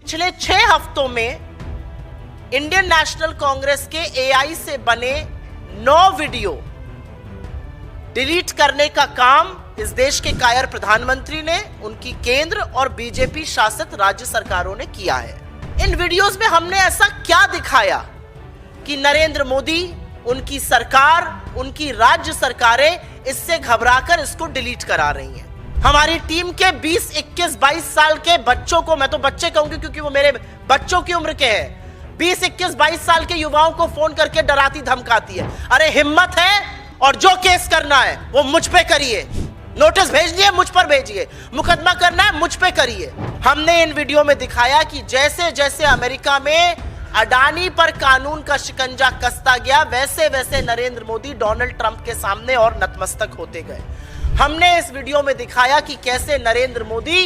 पिछले 6 हफ्तों में इंडियन नेशनल कांग्रेस के एआई से बने 9 वीडियो डिलीट करने का काम इस देश के कायर प्रधानमंत्री ने, उनकी केंद्र और बीजेपी शासित राज्य सरकारों ने किया है। इन वीडियोस में हमने ऐसा क्या दिखाया कि नरेंद्र मोदी, उनकी सरकार, उनकी राज्य सरकारें इससे घबराकर इसको डिलीट करा रही हैं। हमारी टीम के 20, 21, 22 साल के बच्चों को, मैं तो बच्चे कहूंगी क्योंकि वो मेरे बच्चों की उम्र के हैं, 20, 21, 22 साल के युवाओं को फोन करके डराती धमकाती है। अरे हिम्मत है और जो केस करना है वो मुझ पे करिए, नोटिस भेजनी है मुझ पर भेजिए, मुकदमा करना है मुझ पे करिए। हमने इन वीडियो में दिखाया कि जैसे जैसे अमेरिका में अडानी पर कानून का शिकंजा कसता गया, वैसे वैसे नरेंद्र मोदी डोनाल्ड ट्रंप के सामने और नतमस्तक होते गए। हमने इस वीडियो में दिखाया कि कैसे नरेंद्र मोदी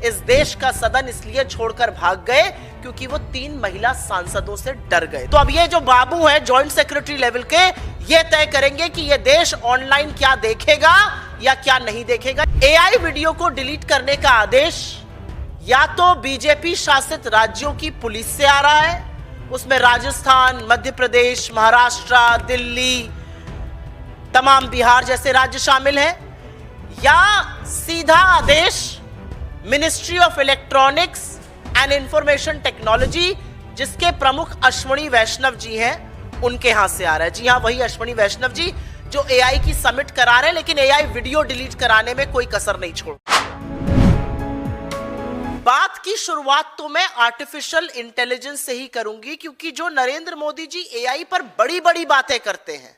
इस देश का सदन इसलिए छोड़कर भाग गए क्योंकि वो 3 महिला सांसदों से डर गए। तो अब ये जो बाबू हैं जॉइंट सेक्रेटरी लेवल के, ये तय करेंगे कि ये देश ऑनलाइन क्या देखेगा या क्या नहीं देखेगा। एआई वीडियो को डिलीट करने का आदेश या तो बीजेपी शासित राज्यों की पुलिस से आ रहा है, उसमें राजस्थान, मध्य प्रदेश, महाराष्ट्र, दिल्ली, तमाम बिहार जैसे राज्य शामिल हैं, या सीधा आदेश ministry of electronics and information technology, जिसके प्रमुख अश्विनी वैष्णव जी हैं, उनके हाथ से आ रहा है। जी हां, वही अश्विनी वैष्णव जी जो एआई की समिट करा रहे हैं, लेकिन एआई वीडियो डिलीट कराने में कोई कसर नहीं छोड़। बात की शुरुआत तो मैं आर्टिफिशियल इंटेलिजेंस से ही करूंगी, क्योंकि जो नरेंद्र मोदी जी एआई पर बड़ी बड़ी बातें करते हैं,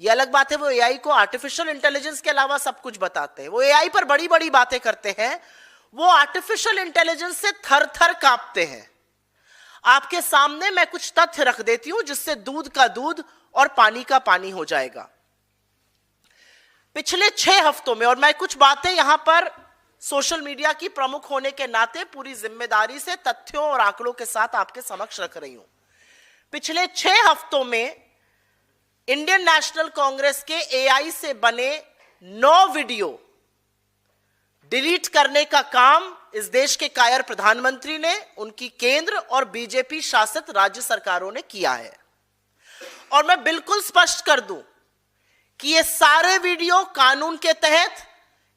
ये अलग बात है वो एआई को आर्टिफिशियल इंटेलिजेंस के अलावा सब कुछ बताते हैं, वो एआई पर बड़ी बड़ी बातें करते हैं, वो आर्टिफिशियल इंटेलिजेंस से थर थर कांपते हैं। आपके सामने मैं कुछ तथ्य रख देती हूं जिससे दूध का दूध और पानी का पानी हो जाएगा। पिछले 6 हफ्तों में, और मैं कुछ बातें यहां पर सोशल मीडिया की प्रमुख होने के नाते पूरी जिम्मेदारी से तथ्यों और आंकड़ों के साथ आपके समक्ष रख रही हूं। पिछले 6 हफ्तों में इंडियन नेशनल कांग्रेस के एआई से बने 9 वीडियो डिलीट करने का काम इस देश के कायर प्रधानमंत्री ने, उनकी केंद्र और बीजेपी शासित राज्य सरकारों ने किया है। और मैं बिल्कुल स्पष्ट कर दूं कि ये सारे वीडियो कानून के तहत,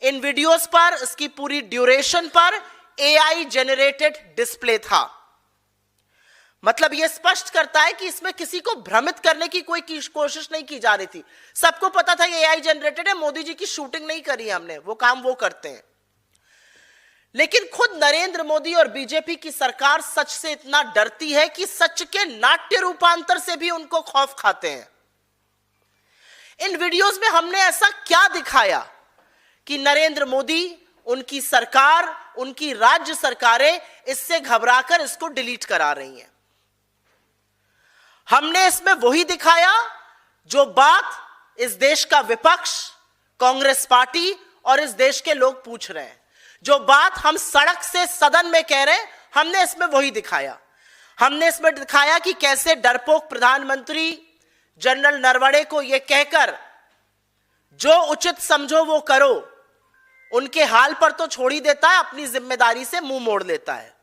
इन वीडियोस पर, इसकी पूरी ड्यूरेशन पर एआई जनरेटेड डिस्प्ले था। मतलब यह स्पष्ट करता है कि इसमें किसी को भ्रमित करने की कोई कोशिश नहीं की जा रही थी। सबको पता था ये एआई जनरेटेड है, मोदी जी की शूटिंग नहीं करी हमने, वो काम वो करते हैं। लेकिन खुद नरेंद्र मोदी और बीजेपी की सरकार सच से इतना डरती है कि सच के नाट्य रूपांतर से भी उनको खौफ खाते हैं। इन वीडियोस में हमने ऐसा क्या दिखाया कि नरेंद्र मोदी, उनकी सरकार, उनकी राज्य सरकारें इससे घबराकर इसको डिलीट करा रही हैं। हमने इसमें वही दिखाया जो बात इस देश का विपक्ष, कांग्रेस पार्टी और इस देश के लोग पूछ रहे हैं, जो बात हम सड़क से सदन में कह रहे हैं, हमने इसमें वही दिखाया। हमने इसमें दिखाया कि कैसे डरपोक प्रधानमंत्री जनरल नरवणे को यह कहकर जो उचित समझो वो करो, उनके हाल पर तो छोड़ ही देता है, अपनी जिम्मेदारी से मुंह मोड़ लेता है।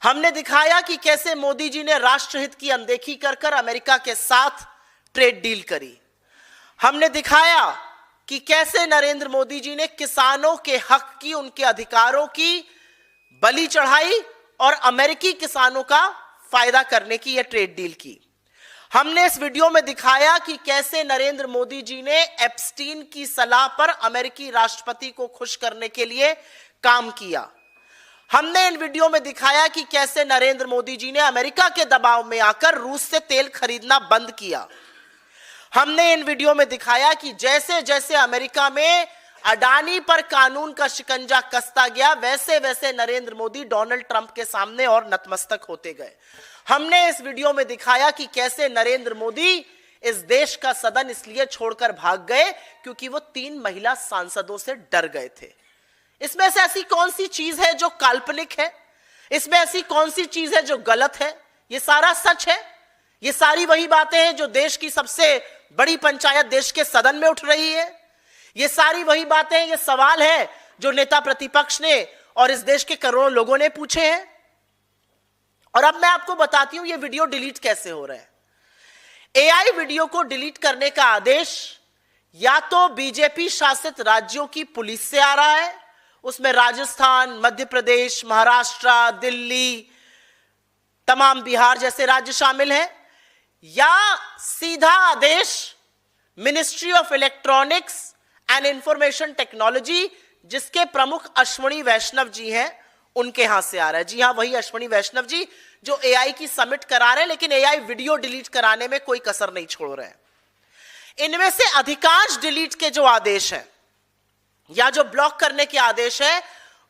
हमने दिखाया कि कैसे मोदी जी ने राष्ट्रहित की अनदेखी कर कर अमेरिका के साथ ट्रेड डील करी। हमने दिखाया कि कैसे नरेंद्र मोदी जी ने किसानों के हक की, उनके अधिकारों की बलि चढ़ाई और अमेरिकी किसानों का फायदा करने की यह ट्रेड डील की। हमने इस वीडियो में दिखाया कि कैसे नरेंद्र मोदी जी ने एप्स्टीन की सलाह पर अमेरिकी राष्ट्रपति को खुश करने के लिए काम किया। हमने इन वीडियो में दिखाया कि कैसे नरेंद्र मोदी जी ने अमेरिका के दबाव में आकर रूस से तेल खरीदना बंद किया। हमने इन वीडियो में दिखाया कि जैसे जैसे अमेरिका में अडानी पर कानून का शिकंजा कसता गया, वैसे वैसे नरेंद्र मोदी डोनाल्ड ट्रंप के सामने और नतमस्तक होते गए। हमने इस वीडियो में दिखाया कि कैसे नरेंद्र मोदी इस देश का सदन इसलिए छोड़कर भाग गए क्योंकि वो 3 महिला सांसदों से डर गए थे। इसमें से ऐसी कौन सी चीज है जो काल्पनिक है? इसमें ऐसी कौन सी चीज है जो गलत है? ये सारा सच है। ये सारी वही बातें हैं जो देश की सबसे बड़ी पंचायत देश के सदन में उठ रही है। ये सारी वही बातें हैं, ये सवाल है जो नेता प्रतिपक्ष ने और इस देश के करोड़ों लोगों ने पूछे हैं। और अब मैं आपको बताती हूं ये वीडियो डिलीट कैसे हो रहा है। एआई वीडियो को डिलीट करने का आदेश या तो बीजेपी शासित राज्यों की पुलिस से आ रहा है, उसमें राजस्थान, मध्य प्रदेश, महाराष्ट्र, दिल्ली, तमाम बिहार जैसे राज्य शामिल हैं, या सीधा आदेश ministry of electronics and information technology, जिसके प्रमुख अश्विनी वैष्णव जी हैं, उनके यहां से आ रहा है। जी हां, वही अश्विनी वैष्णव जी जो एआई की समिट करा रहे हैं, लेकिन एआई वीडियो डिलीट कराने में कोई कसर नहीं छोड़ रहे हैं। इनमें से अधिकांश डिलीट के जो आदेश हैं या जो ब्लॉक करने के आदेश है,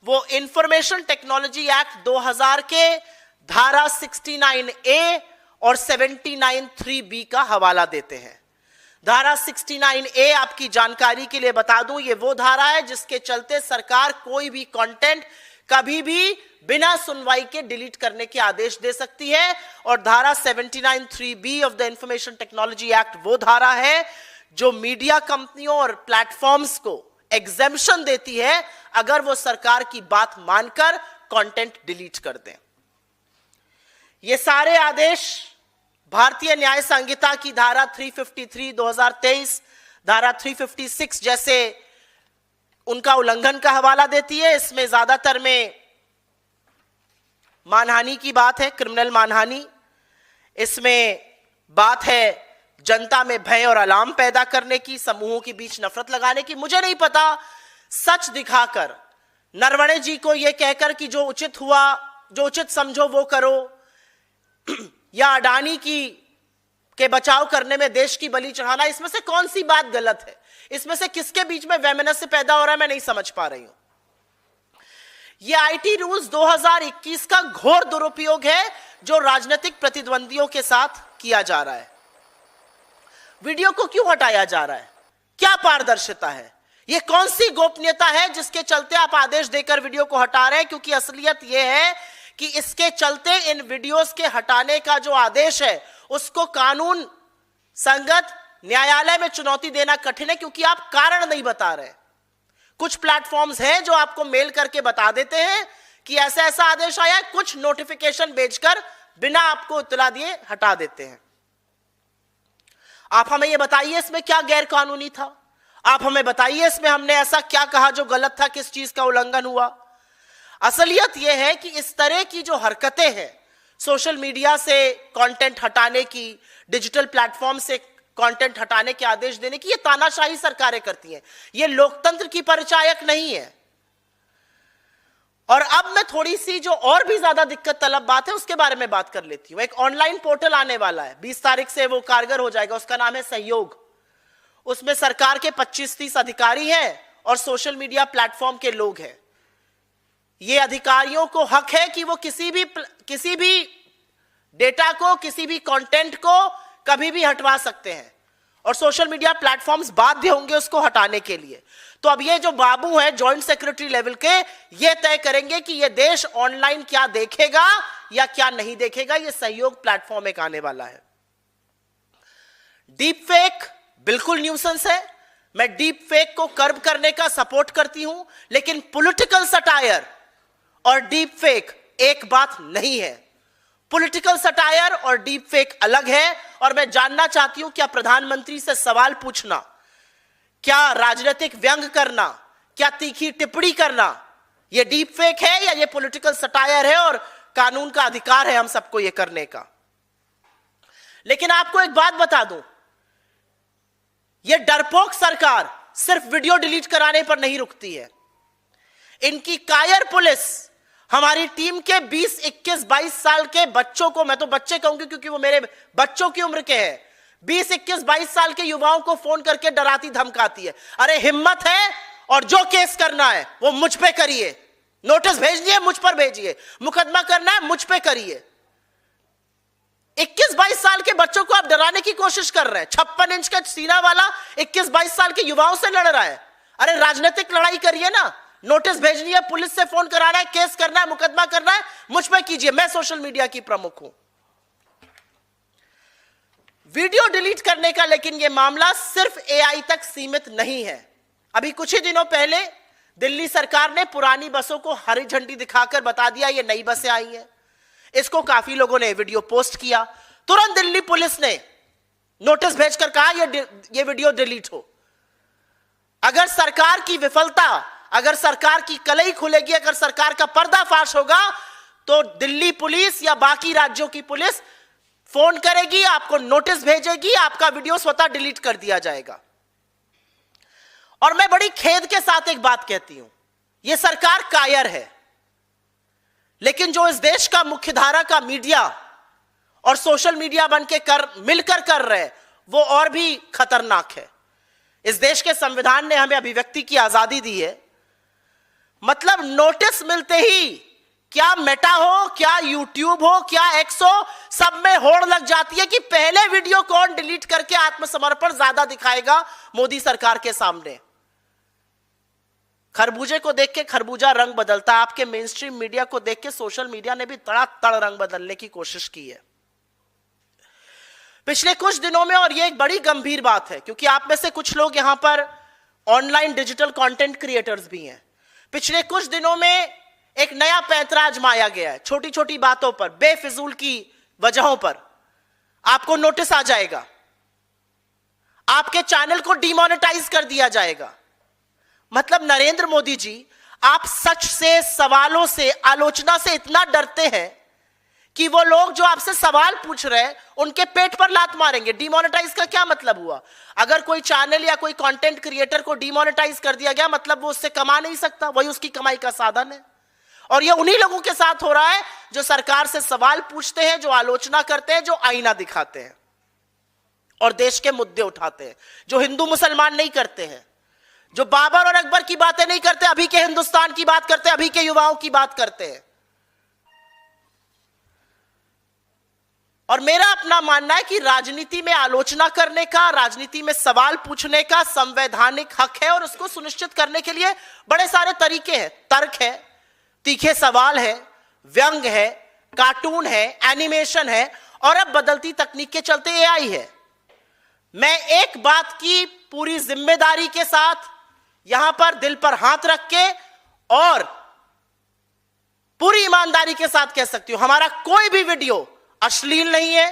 वो इंफॉर्मेशन टेक्नोलॉजी एक्ट 2000 के धारा 69A और 79(3)B का हवाला देते हैं। धारा 69A आपकी जानकारी के लिए बता दूं, ये वो धारा है जिसके चलते सरकार कोई भी कंटेंट कभी भी बिना सुनवाई के डिलीट करने के आदेश दे सकती है। और धारा 79(3)B of the information technology act वो धारा है जो मीडिया कंपनियों और प्लेटफॉर्म्स को एग्जेम्पशन देती है अगर वो सरकार की बात मानकर कंटेंट डिलीट कर दें। ये सारे आदेश भारतीय न्याय संहिता की धारा 353 2023, धारा 356 जैसे उनका उल्लंघन का हवाला देती है। इसमें ज्यादातर में मानहानि की बात है, क्रिमिनल मानहानि। इसमें बात है जनता में भय और अलार्म पैदा करने की, समूहों के बीच नफरत लगाने की। मुझे नहीं पता, सच दिखाकर, नरवणे जी को यह कहकर कि जो उचित हुआ, जो उचित समझो वो करो, या अडानी के बचाव करने में देश की बलि चढ़ाना, इसमें से कौन सी बात गलत है? इसमें से किसके बीच में वैमनस्य पैदा हो रहा है, मैं नहीं समझ पा रही हूं। यह आईटी रूल्स 2021 का घोर दुरुपयोग है जो राजनीतिक प्रतिद्वंदियों के साथ किया जा रहा है। वीडियो को क्यों हटाया जा रहा है? क्या पारदर्शिता है? यह कौन सी गोपनीयता है जिसके चलते आप आदेश देकर वीडियो को हटा रहे हैं? क्योंकि असलियत यह है कि इसके चलते इन वीडियोस के हटाने का जो आदेश है उसको कानून संगत न्यायालय में चुनौती देना कठिन है, क्योंकि आप कारण नहीं बता रहे। कुछ प्लेटफॉर्म्स हैं जो आपको मेल करके बता देते हैं कि ऐसा ऐसा आदेश आया है, कुछ नोटिफिकेशन भेजकर बिना आपको इत्तला दिए हटा देते हैं। आप हमें यह बताइए इसमें क्या गैर कानूनी था? आप हमें बताइए इसमें हमने ऐसा क्या कहा जो गलत था, किस चीज का उल्लंघन हुआ? असलियत यह है कि इस तरह की जो हरकतें हैं, सोशल मीडिया से कंटेंट हटाने की, डिजिटल प्लेटफॉर्म से कंटेंट हटाने के आदेश देने की, ये तानाशाही सरकारें करती हैं। ये लोकतंत्र की परिचायक नहीं है। और अब मैं थोड़ी सी जो और भी ज्यादा दिक्कत तलब बात है उसके बारे में बात कर लेती हूं। एक ऑनलाइन पोर्टल आने वाला है, 20 तारीख से वो कारगर हो जाएगा, उसका नाम है सहयोग। उसमें सरकार के 25-30 अधिकारी हैं और सोशल मीडिया प्लेटफॉर्म के लोग हैं। ये अधिकारियों को हक है कि वो किसी भी डेटा को, किसी भी कंटेंट को कभी भी हटवा सकते हैं, और सोशल मीडिया प्लेटफॉर्म्स बाध्य होंगे उसको हटाने के लिए। तो अब ये जो बाबू है जॉइंट सेक्रेटरी लेवल के, ये तय करेंगे कि ये देश ऑनलाइन क्या देखेगा या क्या नहीं देखेगा। ये सहयोग प्लेटफॉर्म एक आने वाला है। डीप फेक बिल्कुल न्यूसेंस है। मैं डीप फेक को कर्ब करने का सपोर्ट करती हूं, लेकिन पॉलिटिकल सटायर और डीप फेक एक बात नहीं है। पॉलिटिकल सटायर और डीप फेक अलग है। और मैं जानना चाहती हूं, क्या प्रधानमंत्री से सवाल पूछना, क्या राजनीतिक व्यंग करना, क्या तीखी टिप्पणी करना, यह डीप फेक है या यह पॉलिटिकल सटायर है? और कानून का अधिकार है हम सबको यह करने का। लेकिन आपको एक बात बता दूं, यह डरपोक सरकार सिर्फ वीडियो डिलीट कराने पर नहीं रुकती है। इनकी कायर पुलिस हमारी टीम के 20, 21, 22 साल के बच्चों को, मैं तो बच्चे कहूंगी क्योंकि वो मेरे बच्चों की उम्र के हैं, 20, 21, 22 साल के युवाओं को फोन करके डराती धमकाती है। अरे हिम्मत है और जो केस करना है वो मुझ पे करिए, नोटिस भेजनी है मुझ पर भेजिए, मुकदमा करना है मुझ पे करिए। 21-22 साल के बच्चों को आप डराने की कोशिश कर रहे हैं। 56 इंच का सीना वाला 21-22 साल के युवाओं से लड़ रहा है। अरे राजनीतिक लड़ाई करिए ना, नोटिस भेजनी है, पुलिस से फोन कराना है, केस करना है, मुकदमा करना है, मुझ पे कीजिए। मैं सोशल मीडिया की प्रमुख हूं। वीडियो डिलीट करने का लेकिन यह मामला सिर्फ एआई तक सीमित नहीं है। अभी कुछ ही दिनों पहले दिल्ली सरकार ने पुरानी बसों को हरी झंडी दिखाकर बता दिया ये नई बसें आई हैं। इसको काफी लोगों ने वीडियो पोस्ट किया। तुरंत दिल्ली पुलिस ने नोटिस भेजकर कहा ये वीडियो डिलीट हो। अगर सरकार की विफलता, अगर सरकार की कलई खुलेगी, अगर सरकार का पर्दाफाश होगा, तो दिल्ली पुलिस या बाकी राज्यों की पुलिस फोन करेगी, आपको नोटिस भेजेगी, आपका वीडियो स्वतः डिलीट कर दिया जाएगा। और मैं बड़ी खेद के साथ एक बात कहती हूं, यह सरकार कायर है, लेकिन जो इस देश का मुख्यधारा का मीडिया और सोशल मीडिया बनकर मिलकर कर रहे, वो और भी खतरनाक है। इस देश के संविधान ने हमें अभिव्यक्ति की आजादी दी है, मतलब नोटिस मिलते ही क्या मेटा हो, क्या यूट्यूब हो, क्या एक्स हो, सब में होड़ लग जाती है कि पहले वीडियो कौन डिलीट करके आत्मसमर्पण ज्यादा दिखाएगा मोदी सरकार के सामने। खरबूजे को देख के खरबूजा रंग बदलता है। आपके मेन स्ट्रीम मीडिया को देख के सोशल मीडिया ने भी तड़ातड़ रंग बदलने की कोशिश की है पिछले कुछ दिनों में। और यह एक बड़ी गंभीर बात है, क्योंकि आप में से कुछ लोग यहां पर ऑनलाइन डिजिटल कंटेंट क्रिएटर्स भी हैं। पिछले कुछ दिनों में एक नया पैंतरा आजमाया गया है। छोटी छोटी बातों पर, बेफिजूल की वजहों पर आपको नोटिस आ जाएगा, आपके चैनल को डिमोनेटाइज कर दिया जाएगा। मतलब नरेंद्र मोदी जी, आप सच से, सवालों से, आलोचना से इतना डरते हैं कि वो लोग जो आपसे सवाल पूछ रहे हैं उनके पेट पर लात मारेंगे। डिमोनेटाइज का क्या मतलब हुआ? अगर कोई चैनल या कोई कंटेंट क्रिएटर को डिमोनेटाइज कर दिया गया, मतलब वो उससे कमा नहीं सकता, वही उसकी कमाई का साधन है। और ये उन्हीं लोगों के साथ हो रहा है जो सरकार से सवाल पूछते हैं, जो आलोचना करते हैं, जो आईना दिखाते हैं और देश के मुद्दे उठाते हैं, जो हिंदू मुसलमान नहीं करते हैं, जो बाबर और अकबर की बातें नहीं करते, अभी के हिंदुस्तान की बात करते हैं, अभी के युवाओं की बात करते हैं। और मेरा अपना मानना है कि राजनीति में आलोचना करने का, राजनीति में सवाल पूछने का संवैधानिक हक है, और उसको सुनिश्चित करने के लिए बड़े सारे तरीके हैं। तर्क है, तीखे सवाल है, व्यंग है, कार्टून है, एनिमेशन है, और अब बदलती तकनीक के चलते एआई है। मैं एक बात की पूरी जिम्मेदारी के साथ यहां पर दिल पर हाथ रख के और पूरी ईमानदारी के साथ कह सकती हूं, हमारा कोई भी वीडियो अश्लील नहीं है,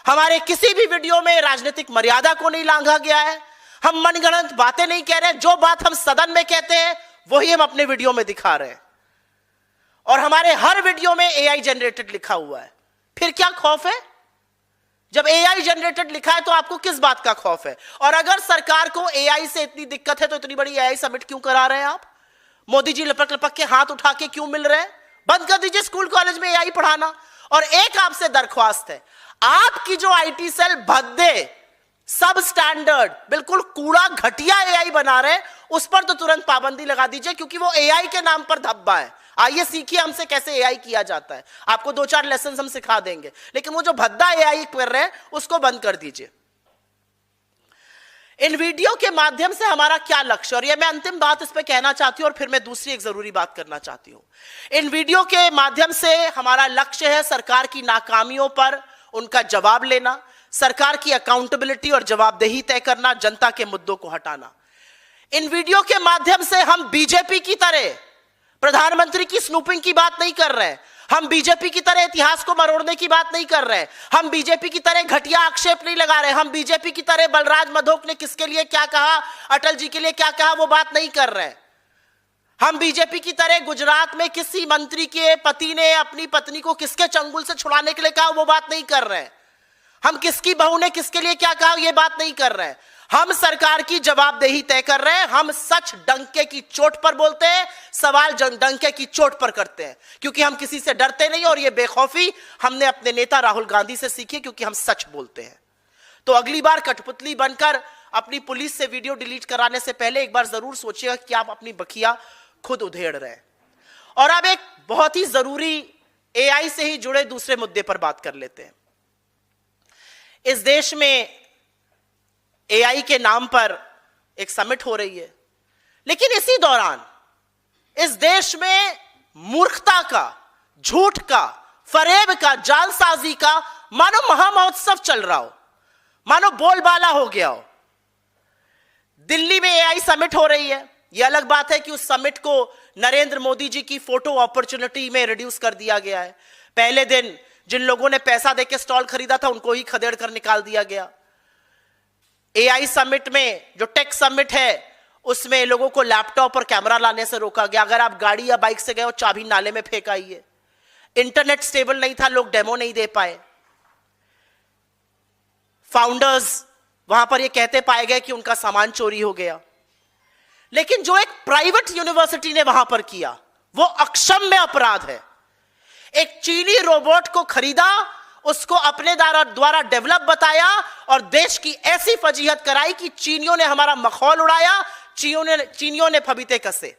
हमारे किसी भी वीडियो में राजनीतिक मर्यादा को नहीं लांघा गया है, हम मनगढ़ंत बातें नहीं कह रहे। जो बात हम सदन में कहते हैं वही हम अपने वीडियो में दिखा रहे हैं, और हमारे हर वीडियो में एआई जनरेटेड लिखा हुआ है। फिर क्या खौफ है? जब एआई जनरेटेड लिखा है तो आपको किस बात का खौफ है? और अगर सरकार को एआई से इतनी दिक्कत है तो इतनी बड़ी एआई समिट क्यों करा रहे हैं आप? मोदी जी लपक लपक के हाथ उठा के क्यों मिल रहे हैं? बंद कर दीजिए स्कूल कॉलेज में एआई पढ़ाना। और एक आपसे दरख्वास्त है, आपकी जो आईटी सेल भद्दे, सब स्टैंडर्ड, बिल्कुल कूड़ा घटिया एआई बना रहे हैं, उस पर तो तुरंत पाबंदी लगा दीजिए, क्योंकि वो एआई के नाम पर धब्बा है। आइए सीखिए हमसे कैसे एआई किया जाता है, आपको 2-4 लेसन हम सिखा देंगे, लेकिन वो जो भद्दा एआई कर रहे हैं उसको बंद कर दीजिए। इन वीडियो के माध्यम से हमारा क्या लक्ष्य, और ये मैं अंतिम बात इस पे कहना चाहती हूं, और फिर मैं दूसरी एक जरूरी बात करना चाहती हूं। इन वीडियो के माध्यम से हमारा लक्ष्य है सरकार की नाकामियों पर उनका जवाब लेना, सरकार की अकाउंटेबिलिटी और जवाबदेही तय करना, जनता के मुद्दों को हटाना। इन वीडियो के माध्यम से हम बीजेपी की तरह प्रधानमंत्री की स्नूपिंग की बात नहीं कर रहे, हम बीजेपी की तरह इतिहास को मरोड़ने की बात नहीं कर रहे, हम बीजेपी की तरह घटिया आक्षेप नहीं लगा रहे, हम बीजेपी की तरह बलराज मधोक ने किसके लिए क्या कहा, अटल जी के लिए क्या कहा, वो बात नहीं कर रहे। हम बीजेपी की तरह गुजरात में किसी मंत्री के पति ने अपनी पत्नी को किसके चंगुल से छुड़ाने के लिए कहा, वो बात नहीं कर रहे। हम किसकी बहू ने किसके लिए क्या कहा, ये बात नहीं कर रहे। हम सरकार की जवाबदेही तय कर रहे हैं, हम सच डंके की चोट पर बोलते हैं, सवाल डंके की चोट पर करते हैं, क्योंकि हम किसी से डरते नहीं, और ये बेखौफी हमने अपने नेता राहुल गांधी से सीखी, क्योंकि हम सच बोलते हैं। तो अगली बार कठपुतली बनकर अपनी पुलिस से वीडियो डिलीट कराने से पहले एक बार जरूर सोचिएगा कि आप अपनी बखिया खुद उधेड़ रहे हैं। और अब एक बहुत ही जरूरी एआई से ही जुड़े दूसरे मुद्दे पर बात कर लेते हैं। इस देश में एआई के नाम पर एक समिट हो रही है, लेकिन इसी दौरान इस देश में मूर्खता का, झूठ का, फरेब का, जालसाजी का मानो महामहोत्सव चल रहा हो, मानो बोलबाला हो गया हो। दिल्ली में एआई समिट हो रही है, यह अलग बात है कि उस समिट को नरेंद्र मोदी जी की फोटो अपॉर्चुनिटी में रिड्यूस कर दिया गया है। पहले दिन जिन लोगों ने पैसा देके स्टॉल खरीदा था उनको ही खदेड़ कर निकाल दिया गया। एआई समिट में, जो टेक समिट है, उसमें लोगों को लैपटॉप और कैमरा लाने से रोका गया। अगर आप गाड़ी या बाइक से गए हो, चाबी नाले में फेंक आई है। इंटरनेट स्टेबल नहीं था, लोग डेमो नहीं दे पाए। फाउंडर्स वहां पर ये कहते पाए गए कि उनका सामान चोरी हो गया। लेकिन जो एक प्राइवेट यूनिवर्सिटी ने वहां पर किया वो अक्षम्य अपराध है। एक चीनी रोबोट को खरीदा, उसको अपने द्वारा डेवलप बताया और देश की ऐसी फजीहत कराई कि चीनियों ने हमारा मखौल उड़ाया, चीनियों ने फबीते कसे।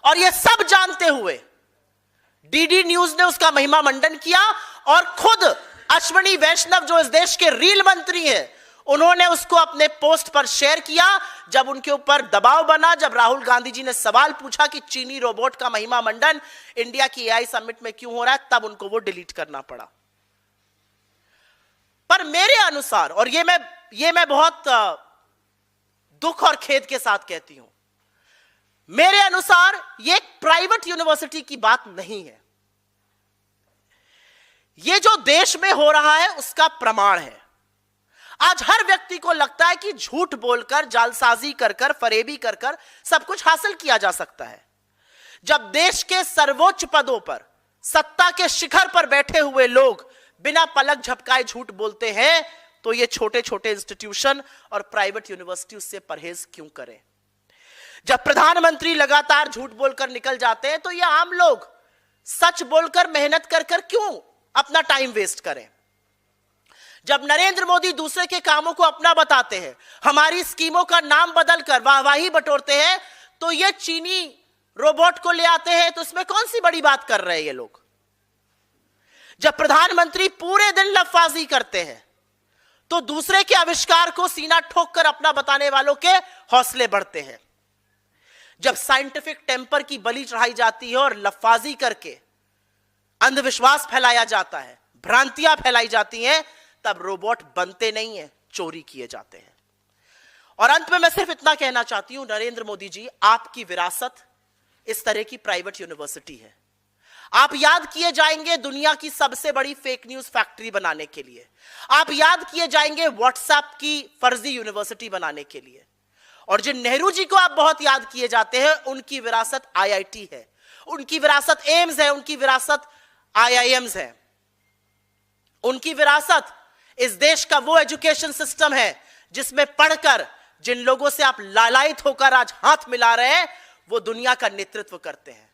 और यह सब जानते हुए डीडी न्यूज ने उसका महिमा मंडन किया और खुद अश्विनी वैष्णव, जो इस देश के रील मंत्री हैं, उन्होंने उसको अपने पोस्ट पर शेयर किया। जब उनके ऊपर दबाव बना, जब राहुल गांधी जी ने सवाल पूछा कि चीनी रोबोट का महिमा मंडन इंडिया की एआई समिट में क्यों हो रहा है, तब उनको वो डिलीट करना पड़ा। पर मेरे अनुसार, और ये मैं बहुत दुख और खेद के साथ कहती हूं, मेरे अनुसार ये एक प्राइवेट यूनिवर्सिटी की बात नहीं है। ये जो देश में हो रहा है उसका प्रमाण है। आज हर व्यक्ति को लगता है कि झूठ बोलकर, जालसाजी कर कर, फरेबी कर कर सब कुछ हासिल किया जा सकता है। जब देश के सर्वोच्च पदों पर, सत्ता के शिखर पर बैठे हुए लोग बिना पलक झपकाए झूठ बोलते हैं, तो ये छोटे छोटे इंस्टीट्यूशन और प्राइवेट यूनिवर्सिटी उससे परहेज क्यों करें? जब प्रधानमंत्री लगातार झूठ बोलकर निकल जाते हैं, तो ये आम लोग सच बोलकर, मेहनत कर कर क्यों अपना टाइम वेस्ट करें? जब नरेंद्र मोदी दूसरे के कामों को अपना बताते हैं, हमारी स्कीमों का नाम बदलकर वाहवाही बटोरते हैं, तो ये चीनी रोबोट को ले आते हैं, तो इसमें कौन सी बड़ी बात कर रहे हैं ये लोग? जब प्रधानमंत्री पूरे दिन लफाजी करते हैं, तो दूसरे के आविष्कार को सीना ठोक कर अपना बताने वालों के हौसले बढ़ते हैं। जब साइंटिफिक टेम्पर की बलि चढ़ाई जाती है और लफाजी करके अंधविश्वास फैलाया जाता है, भ्रांतियां फैलाई जाती हैं, तब रोबोट बनते नहीं है, चोरी किए जाते हैं। और अंत में मैं सिर्फ इतना कहना चाहती हूं, नरेंद्र मोदी जी, आपकी विरासत इस तरह की प्राइवेट यूनिवर्सिटी है। आप याद किए जाएंगे दुनिया की सबसे बड़ी फेक न्यूज फैक्ट्री बनाने के लिए। आप याद किए जाएंगे व्हाट्सएप की फर्जी यूनिवर्सिटी बनाने के लिए। और जिन नेहरू जी को आप बहुत याद किए जाते हैं, उनकी विरासत आईआईटी है, उनकी विरासत एम्स है, उनकी विरासत आईआईएम्स है, उनकी विरासत इस देश का वो एजुकेशन सिस्टम है जिसमें पढ़कर जिन लोगों से आप लालायित होकर आज हाथ मिला रहे हैं, वो दुनिया का नेतृत्व करते हैं।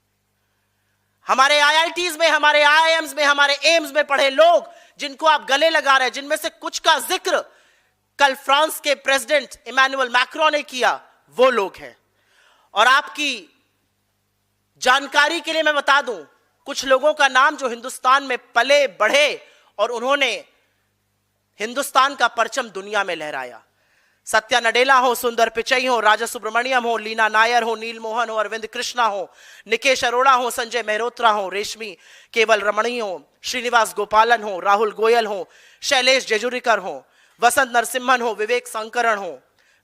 हमारे आईआईटीज में, हमारे आईआईएम्स में, हमारे एम्स में पढ़े लोग जिनको आप गले लगा रहे हैं, जिनमें से कुछ का जिक्र कल फ्रांस के प्रेसिडेंट इमैनुअल मैक्रोन ने किया, वो लोग हैं। और आपकी जानकारी के लिए मैं बता दूं, कुछ लोगों का नाम जो हिंदुस्तान में पले बढ़े और उन्होंने हिंदुस्तान का परचम दुनिया में लहराया। सत्या नडेला हो, सुंदर पिचई हो, राजा सुब्रमण्यम हो, लीना नायर हो, नील मोहन हो, अरविंद कृष्णा हो, निकेश अरोड़ा हो, संजय मेहरोत्रा हो, रेशमी केवल रमणी हो, श्रीनिवास गोपालन हो, राहुल गोयल हो, शैलेश जेजुरीकर हो, वसंत नरसिम्हन हो, विवेक शंकरण हो,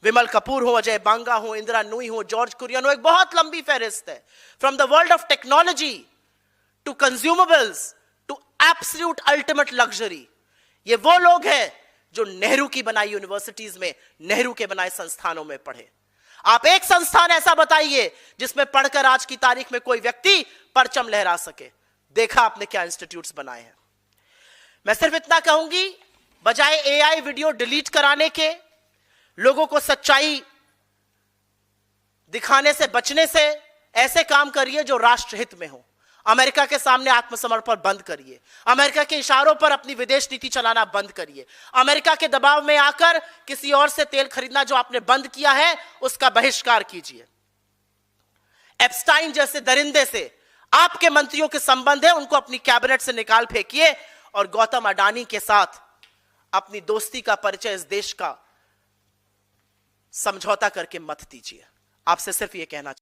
विमल कपूर हो, अजय बांगा हो, इंदिरा नूई हो, जॉर्ज कुरियन हो। एक बहुत लंबी फहरिस्त है। From the world of technology to consumables to absolute ultimate luxury, ये वो लोग हैं जो नेहरू की बनाई यूनिवर्सिटीज में, नेहरू के बनाए संस्थानों में पढ़े। आप एक संस्थान ऐसा बताइए जिसमें पढ़कर आज की तारीख में कोई व्यक्ति परचम लहरा सके। देखा आपने क्या इंस्टीट्यूट्स बनाए हैं। मैं सिर्फ इतना कहूंगी, बजाय एआई वीडियो डिलीट कराने के, लोगों को सच्चाई दिखाने से बचने से ऐसे काम करिए जो राष्ट्रहित में हो। अमेरिका के सामने आत्मसमर्पण बंद करिए, अमेरिका के इशारों पर अपनी विदेश नीति चलाना बंद करिए, अमेरिका के दबाव में आकर किसी और से तेल खरीदना जो आपने बंद किया है उसका बहिष्कार कीजिए। एप्स्टाइन जैसे दरिंदे से आपके मंत्रियों के संबंध है, उनको अपनी कैबिनेट से निकाल फेंकिए और गौतम अडानी के साथ अपनी दोस्ती का परिचय इस देश का समझौता करके मत दीजिए। आपसे सिर्फ यह कहना